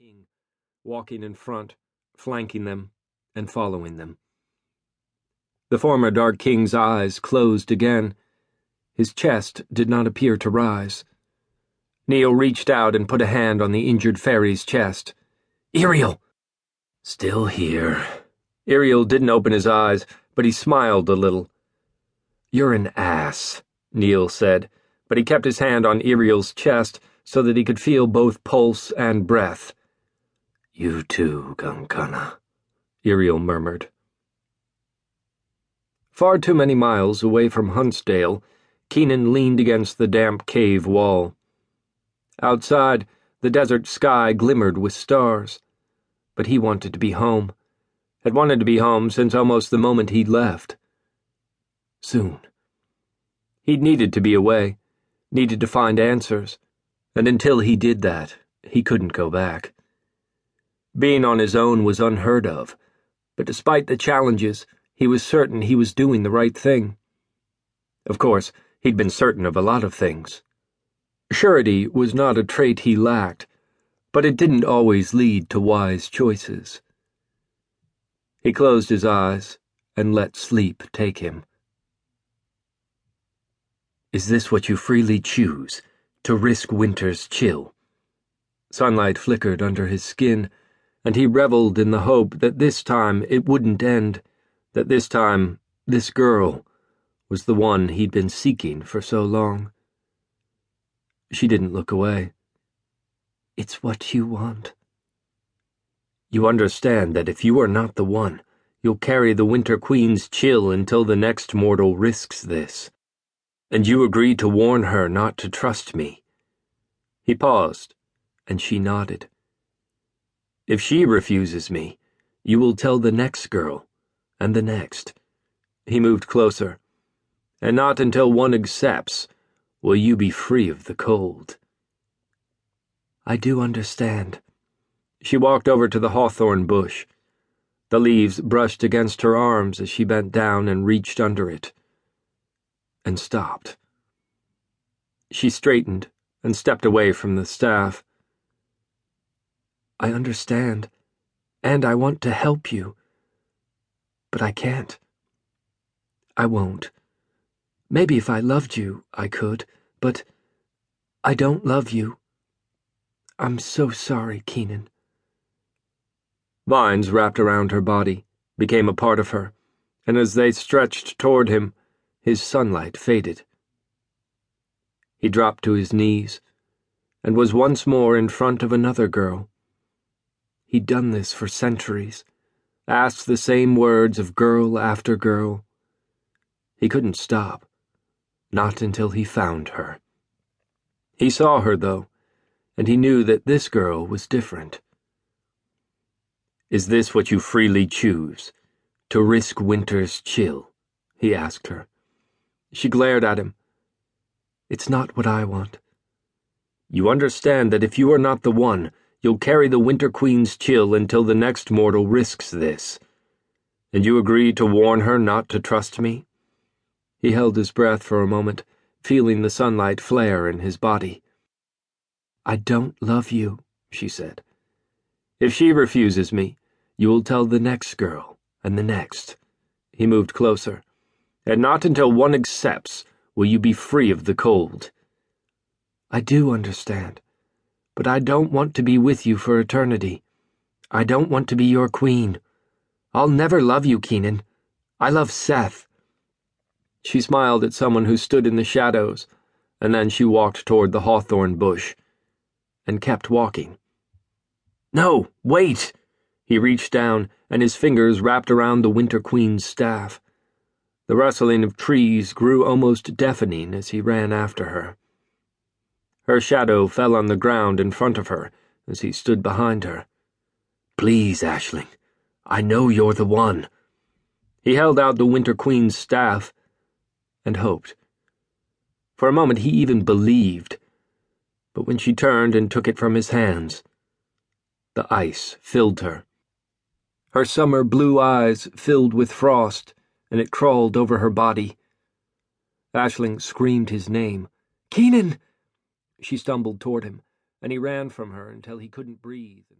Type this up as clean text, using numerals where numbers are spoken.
king, walking in front, flanking them, and following them. The former Dark King's eyes closed again. His chest did not appear to rise. Neil reached out and put a hand on the injured fairy's chest. "Iriel!" "Still here." Iriel didn't open his eyes, but he smiled a little. "You're an ass," Neil said, but he kept his hand on Iriel's chest so that he could feel both pulse and breath. "You too, Gunkana," Iriel murmured. Far too many miles away from Huntsdale, Keenan leaned against the damp cave wall. Outside, the desert sky glimmered with stars. But he wanted to be home. Had wanted to be home since almost the moment he'd left. Soon. He'd needed to be away, needed to find answers, and until he did that, he couldn't go back. Being on his own was unheard of, but despite the challenges, he was certain he was doing the right thing. Of course, he'd been certain of a lot of things. Surety was not a trait he lacked, but it didn't always lead to wise choices. He closed his eyes and let sleep take him. "Is this what you freely choose, to risk winter's chill?" Sunlight flickered under his skin, and he reveled in the hope that this time it wouldn't end, that this time this girl was the one he'd been seeking for so long. She didn't look away. "It's what you want." "You understand that if you are not the one, you'll carry the Winter Queen's chill until the next mortal risks this. And you agree to warn her not to trust me." He paused, and she nodded. "If she refuses me, you will tell the next girl, and the next." He moved closer. "And not until one accepts will you be free of the cold." "I do understand." She walked over to the hawthorn bush. The leaves brushed against her arms as she bent down and reached under it. And stopped. She straightened and stepped away from the staff. "I understand, and I want to help you. But I can't. I won't. Maybe if I loved you, I could, but I don't love you. I'm so sorry, Keenan." Vines wrapped around her body, became a part of her, and as they stretched toward him, his sunlight faded. He dropped to his knees, and was once more in front of another girl. He'd done this for centuries, asked the same words of girl after girl. He couldn't stop, not until he found her. He saw her, though, and he knew that this girl was different. "Is this what you freely choose, to risk winter's chill?" he asked her. She glared at him. "It's not what I want." "You understand that if you are not the one, you'll carry the Winter Queen's chill until the next mortal risks this. And you agree to warn her not to trust me?" He held his breath for a moment, feeling the sunlight flare in his body. "I don't love you," she said. "If she refuses me, you will tell the next girl, and the next." He moved closer. "And not until one accepts will you be free of the cold." "I do understand, but I don't want to be with you for eternity. I don't want to be your queen. I'll never love you, Keenan. I love Seth." She smiled at someone who stood in the shadows, and then she walked toward the hawthorn bush, and kept walking. "No, wait!" He reached down, and his fingers wrapped around the Winter Queen's staff. The rustling of trees grew almost deafening as he ran after her. Her shadow fell on the ground in front of her as he stood behind her. "Please, Aisling, I know you're the one." He held out the Winter Queen's staff and hoped. For a moment he even believed, but when she turned and took it from his hands, the ice filled her. Her summer blue eyes filled with frost, and it crawled over her body. Aisling screamed his name. "Keenan!" She stumbled toward him, and he ran from her until he couldn't breathe.